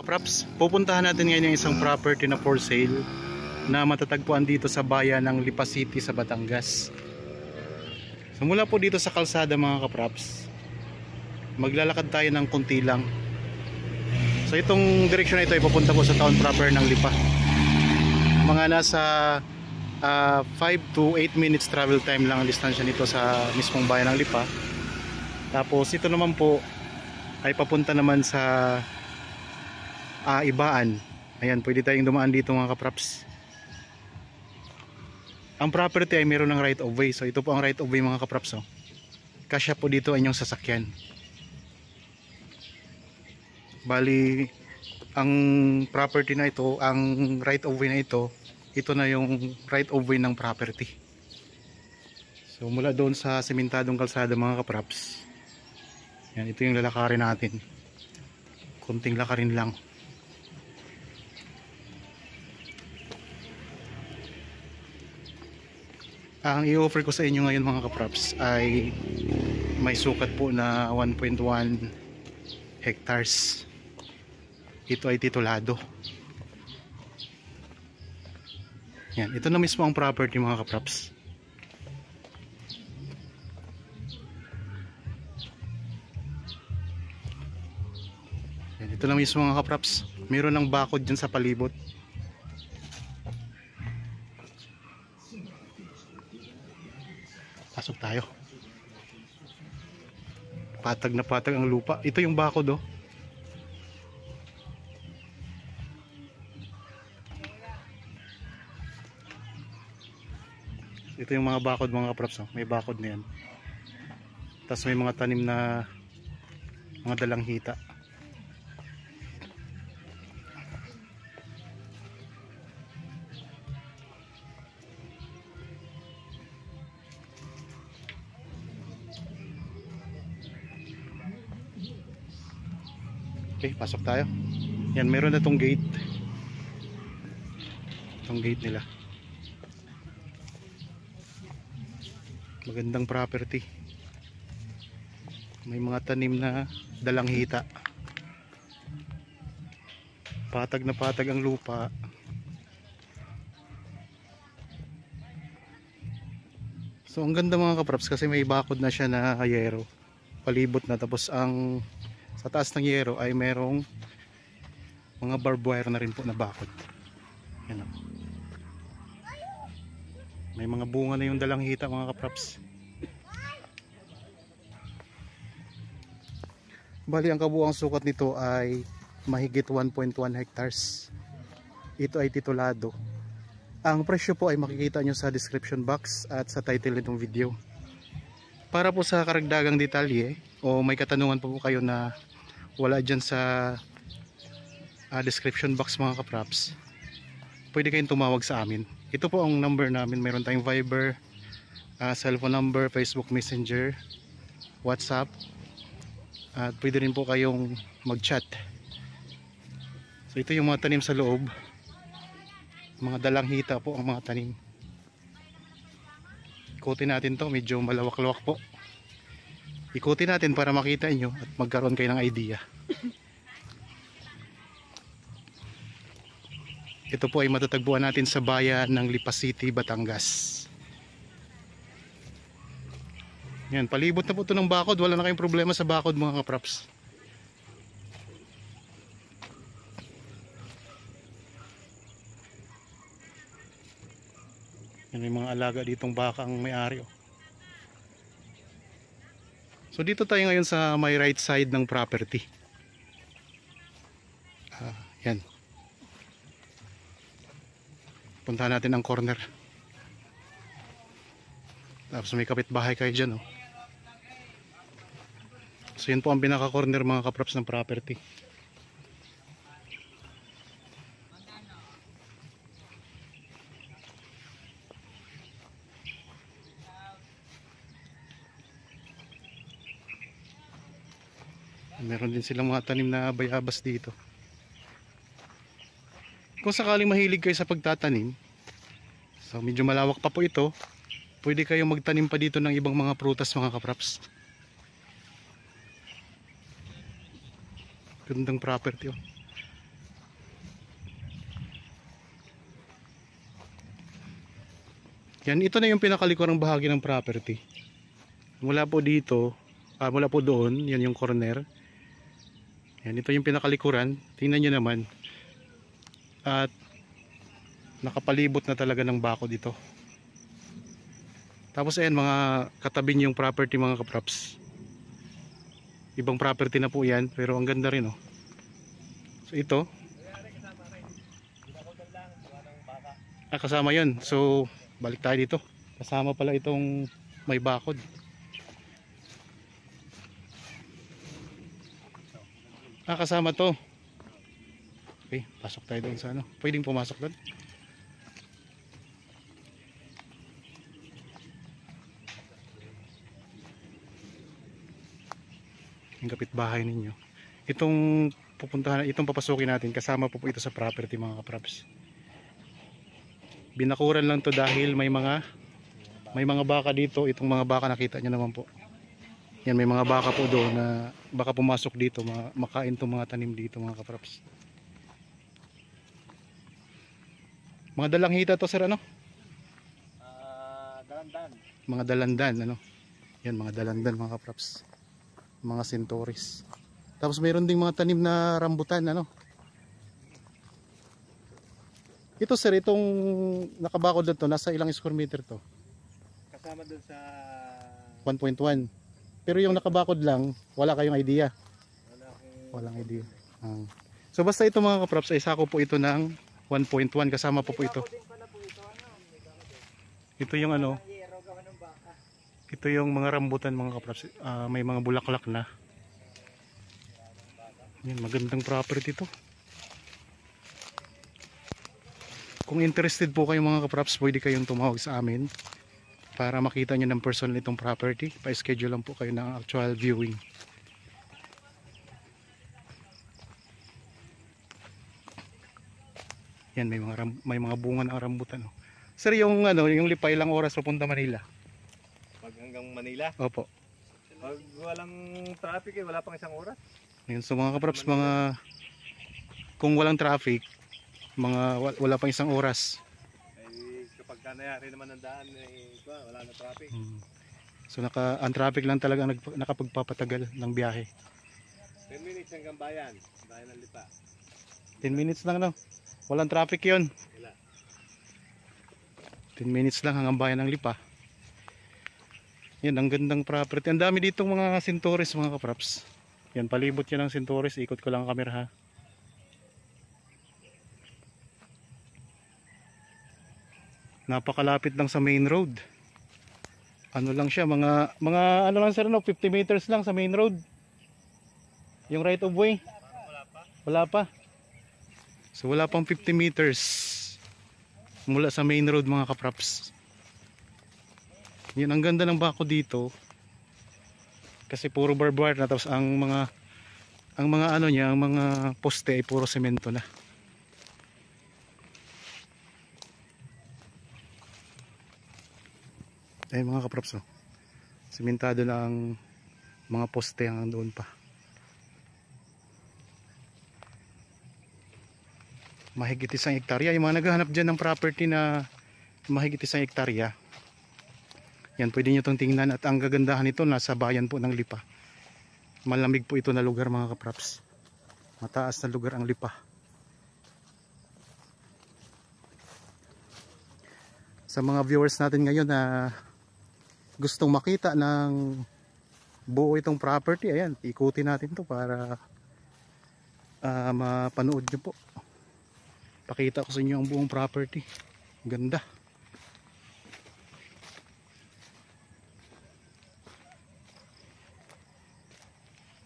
Props, pupuntahan natin ngayon yung isang property na for sale na matatagpuan dito sa bayan ng Lipa City sa Batangas. So mula po dito sa kalsada mga kaprops, maglalakad tayo ng kunti lang. So itong direksyon na ito ay papunta po sa town proper ng Lipa. Mga nasa 5 to 8 minutes travel time lang ang distansya nito sa mismong bayan ng Lipa. Tapos ito naman po ay papunta naman sa Ibaan. Ayan, pwede tayong dumaan dito mga kaprops. Ang property ay meron ng right of way. So ito po ang right of way mga kaprops. Kasya po dito ang inyong sasakyan. Bali, ang property na ito, ang right of way na ito na yung right of way ng property. So mula doon sa sementadong kalsada mga kaprops, yan, ito yung lalakarin natin. Kunting lakarin lang. Ang i-offer ko sa inyo ngayon mga kaprops ay may sukat po na 1.1 hectares. Ito ay titulado. Yan, ito na mismo ang property mga kaprops. Yan, ito na mismo mga kaprops. Meron ng bakod dyan sa palibot. Pasok tayo. Patag na patag ang lupa. Ito yung bakod oh. Ito yung mga bakod mga kaprops oh. May bakod na yan. Tapos may mga tanim na mga dalang hita. Okay, pasok tayo. Yan, meron na tong gate. Itong gate nila. Magandang property. May mga tanim na dalang hita. Patag na patag ang lupa. So ang ganda mga kaprops kasi may bakod na siya na yero. Palibot na, tapos ang sa taas ng yero ay merong mga barbed wire na rin po na bakod. Yan o. May mga bunga na yung dalang hita mga kaprops. Bali ang kabuuang sukat nito ay mahigit 1.1 hectares. Ito ay titulado. Ang presyo po ay makikita nyo sa description box at sa title nitong video. Para po sa karagdagang detalye o may katanungan po kayo na wala dyan sa description box mga kaprops, pwede kayong tumawag sa amin. Ito po ang number namin. Meron tayong Viber, cellphone number, Facebook Messenger, WhatsApp, at pwede rin po kayong mag chat. So ito yung mga tanim sa loob. Mga dalang hita po ang mga tanim. Ikutin natin to, medyo malawak-lawak po. Ikutin natin para makita nyo at magkaroon kayo ng idea. Ito po ay matatagpuan natin sa bayan ng Lipa City, Batangas. Yan, palibot na po ito ng bakod. Wala na kayong problema sa bakod mga kaprops. Yan, may mga alaga ditong baka ang may-ari oh. So dito tayo ngayon sa may right side ng property. Yan. Puntahan natin ang corner. Tapos may kapitbahay kayo dyan. Oh. So yun po ang pinaka-corner mga kaprops ng property. Meron din silang mga tanim na bayabas dito. Kung sakaling mahilig kayo sa pagtatanim, so medyo malawak pa po ito, pwede kayong magtanim pa dito ng ibang mga prutas mga kaprops. Gandang property oh. Yan, ito na yung pinakalikurang bahagi ng property. Mula po dito, mula po doon, yan yung corner. Yan, ito yung pinakalikuran. Tingnan nyo naman. At nakapalibot na talaga ng bako dito. Tapos ayan, mga katabi yung property mga kaprops. Ibang property na po yan, pero ang ganda rin oh. So ito. Kasama yun. So balik tayo dito. Kasama pala itong may bakod. Kasama to. Okay, pasok tayo doon sa ano. Pwedeng pumasok doon. Yung kapitbahay ninyo. Itong pupuntahan, itong papasukin natin, kasama po ito sa property mga kaprops. Binakuran lang to dahil may mga baka dito. Itong mga baka nakita nyo naman po. Yan, may mga baka po doon na baka pumasok dito, makain tong mga tanim dito mga kaprops. Mga dalanghita to sir ano? Dalandan. Mga dalandan ano? Yan, mga dalandan mga kaprops. Mga centauris. Tapos mayroon ding mga tanim na rambutan ano? Ito sir, itong nakabakod na to, nasa ilang square meter to? Kasama dun sa 1.1. Pero yung nakabakod lang, wala kayong idea? walang idea. So basta ito mga kaprops, ay sako po ito ng 1.1, kasama po ito. Ito yung ano, ito yung mga rambutan mga kaprops, may mga bulaklak na. Yan, magandang property to. Kung interested po kayo mga kaprops, pwede kayong tumawag sa amin para makita nyo ng personal itong property. Pa-schedule lang po kayo ng actual viewing. Yan, may mga bunga ng rambutan. Oh. Sir, yung ano, yung lipa ilang oras papunta Manila? Pag hanggang Manila? Opo. Pag walang traffic wala pang isang oras. Ngayon, so mga kaprops, kung walang traffic, wala pang isang oras. Kapag nangyari naman ang daan, wala na traffic. So ang traffic lang talaga nakapagpapatagal ng biyahe. 10 minutes hanggang bayan ng Lipa. 10 minutes lang no? Walang traffic yun. Wala. 10 minutes lang hanggang bayan ng Lipa. Yan, ang gandang property. Ang dami ditong mga centauris mga kaprops. Yan, palibot yan ng centauris. Ikot ko lang ang camera ha. Napakalapit lang sa main road. Ano lang siya, mga ano lang sir no, 50 meters lang sa main road. Yung right of way. Wala pa. So wala pang 50 meters mula sa main road mga kaprops. Yan, ang ganda ng bako dito. Kasi puro barbed wire na, tapos ang mga ano niya, ang mga poste ay puro semento na. Ay mga kaprops, oh. Simentado na ang mga poste hanggang doon pa. Mahigit 1 hektarya. Yung mga naghahanap dyan ng property na mahigit 1 hektarya, yan, pwede nyo itong tingnan. At ang gagandahan nito, nasa bayan po ng Lipa. Malamig po ito na lugar mga kaprops. Mataas na lugar ang Lipa. Sa mga viewers natin ngayon na gustong makita ng buo itong property, ayan, ikutin natin to para mapanood nyo po. Pakita ko sa inyo ang buong property. Ganda.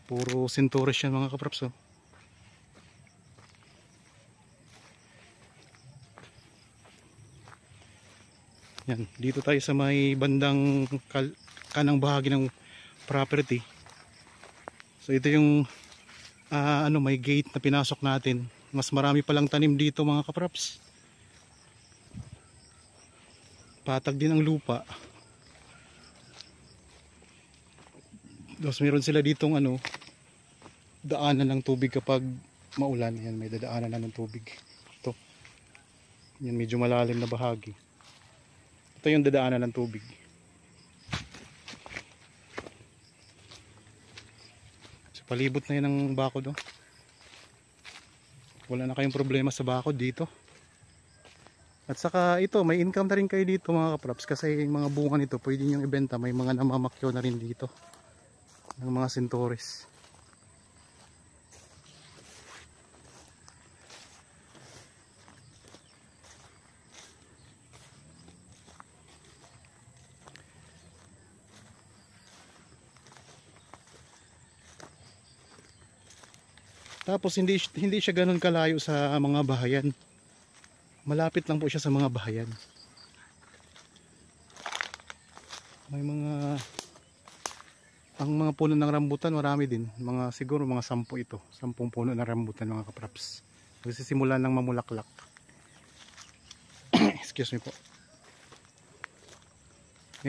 Puro centauris yan mga kaprops, oh. Yan, dito tayo sa may bandang kanang bahagi ng property. So ito yung ano, may gate na pinasok natin. Mas marami palang tanim dito mga kaprops. Patag din ang lupa. Tapos meron sila ditong ano, daanan ng tubig kapag maulan. Yan, may dadaanan na ng tubig. Ito. Yan, medyo malalim na bahagi. Ito yung dadaanan ng tubig. So, palibot na yun ng bakod, oh. Wala na kayong problema sa bakod dito. At saka ito, may income na rin kayo dito mga kaprops, kasi yung mga bunga nito pwede nyo ibenta. May mga namamakyo na rin dito ng mga sintores. Tapos hindi siya ganoon kalayo sa mga bahayan. Malapit lang po siya sa mga bahayan. May mga ang mga puno ng rambutan marami din. Mga siguro mga 10 ito. 10 puno ng rambutan mga kaprops. Magsisimula ng mamulaklak. Excuse me po.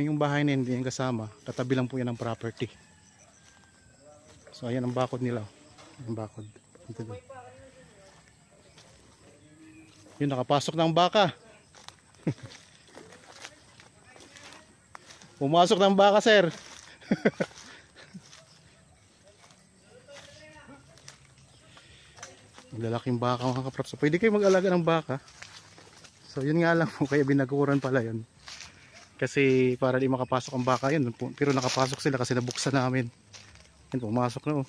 Yan yung bahay na hindi yung kasama. Katabi lang po yan ng property. So ayan ang bakod nila. Ang bakod. Yun, nakapasok ng baka. Pumasok ng baka, sir. Lalaking baka mga kaprops. So, pwede kayo mag-alaga ng baka. So yun nga lang po, kaya binaguran pala yun. Kasi para di makapasok ang baka yun. Pero nakapasok sila kasi nabuksan namin. Yun, pumasok na, oh.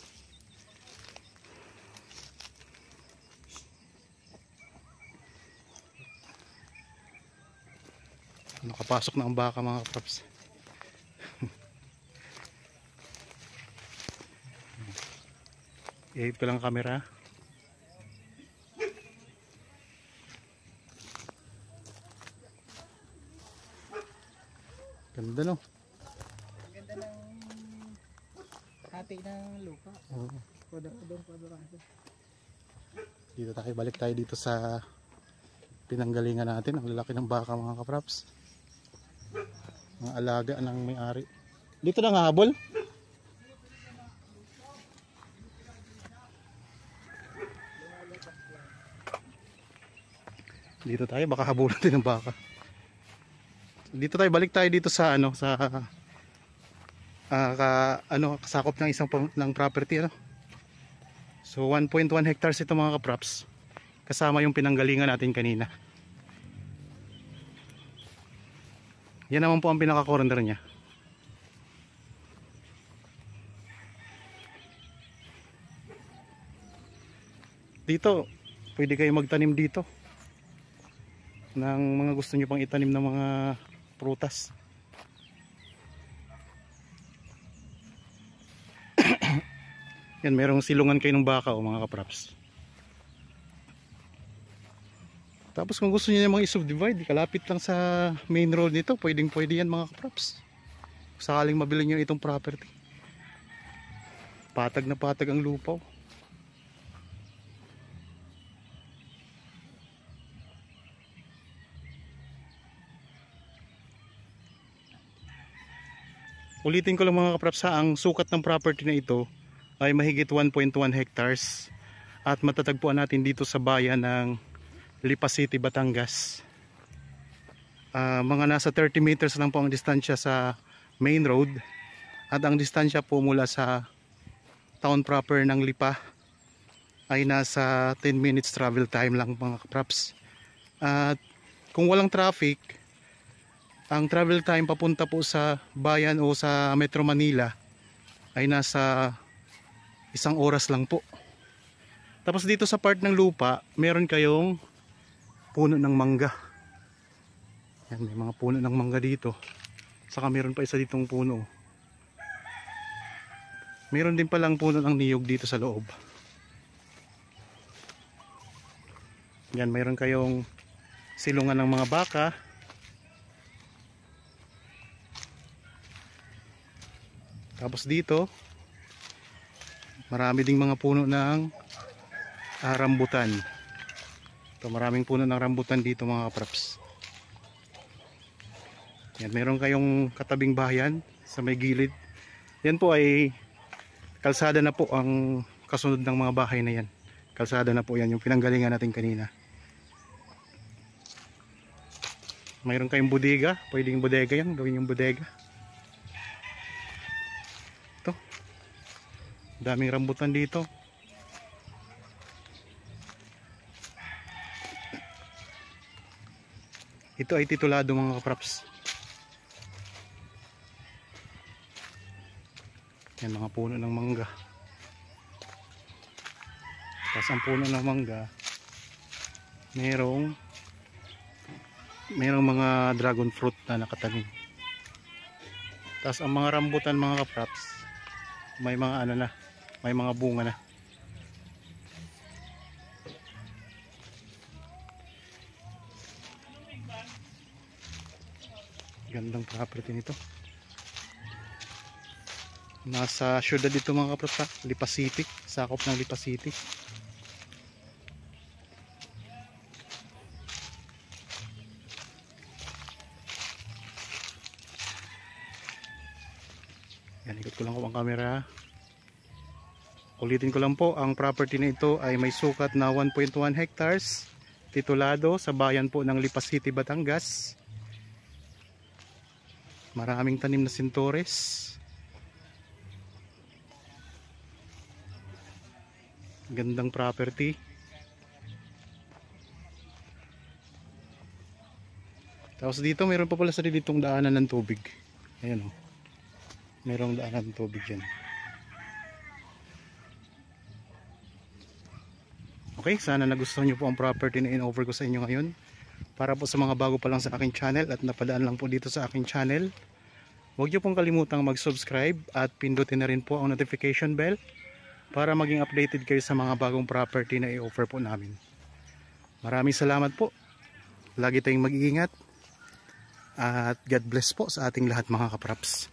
Nakapasok na ang baka mga kaprops. I-hit ko lang ang camera. Ganda, no? Ganda ng hati ng lupa. Oo. Kwadrado. Dito tayo, balik tayo dito sa pinanggalingan natin. Ang lalaki ng baka mga kaprops. Mga alaga ng may-ari. Dito na nga habol. Dito tayo, baka habulan din ng baka. Dito tayo, balik tayo dito sa ano, sa kasakop ng isang ng property, ano. So 1.1 hectares ito mga kaprops. Kasama yung pinanggalingan natin kanina. Yan naman po ang pinaka-corner niya. Dito, pwede kayo magtanim dito ng mga gusto nyo pang itanim ng mga prutas. Yan, merong silungan kayo ng baka o mga kaprops. Tapos kung gusto niyo namang i-subdivide, kalapit lang sa main road nito, pwede yan mga kaprops. Sakaling mabili niyo itong property. Patag na patag ang lupa. Ulitin ko lang mga kaprops, ang sukat ng property na ito ay mahigit 1.1 hectares at matatagpuan natin dito sa bayan ng Lipa City, Batangas. Mga nasa 30 meters lang po ang distansya sa main road at ang distansya po mula sa town proper ng Lipa ay nasa 10 minutes travel time lang mga kaprops. At kung walang traffic, ang travel time papunta po sa bayan o sa Metro Manila ay nasa 1 oras lang po. Tapos dito sa part ng lupa, meron kayong puno ng mangga. Yan, may mga puno ng mangga dito. Saka meron pa isa ditong puno. Meron din palang puno ng niyog dito sa loob. Yan, meron kayong silungan ng mga baka. Tapos dito, marami ding mga puno ng rambutan. Ito, maraming puno ng rambutan dito mga kaprops. Yan, meron kayong katabing bahayan sa may gilid. Yan po ay kalsada na po ang kasunod ng mga bahay na yan. Kalsada na po yan, yung pinanggalingan natin kanina. Mayroon kayong bodega, pwedeng bodega yan, gawin yung bodega. Ito, daming rambutan dito. Ito ay titulado mga kapraps. Yan mga puno ng mangga. Tapos ang puno ng mangga, merong mga dragon fruit na nakatanim. Tapos ang mga rambutan mga kapraps, may mga ano na, may mga bunga na. Gandang property nito. Nasa syudad dito mga kapraps, Lipa City, sakop ng Lipa City. Yan, ikot ko lang po ang camera. Ulitin ko lang po, ang property na ito ay may sukat na 1.1 hectares, titulado sa bayan po ng Lipa City, Batangas. Maraming tanim na sintores. Gandang property. Tapos dito mayroon pa pala sa ditong daanan ng tubig. Ayan o. Mayroong daanan ng tubig dyan. Okay, sana nagustuhan nyo po ang property na in-offer ko sa inyo ngayon. Para po sa mga bago pa lang sa aking channel at napadaan lang po dito sa aking channel, huwag nyo pong kalimutang mag-subscribe at pindutin na rin po ang notification bell para maging updated kayo sa mga bagong property na i-offer po namin. Maraming salamat po. Lagi tayong mag-iingat at God bless po sa ating lahat mga kapraps.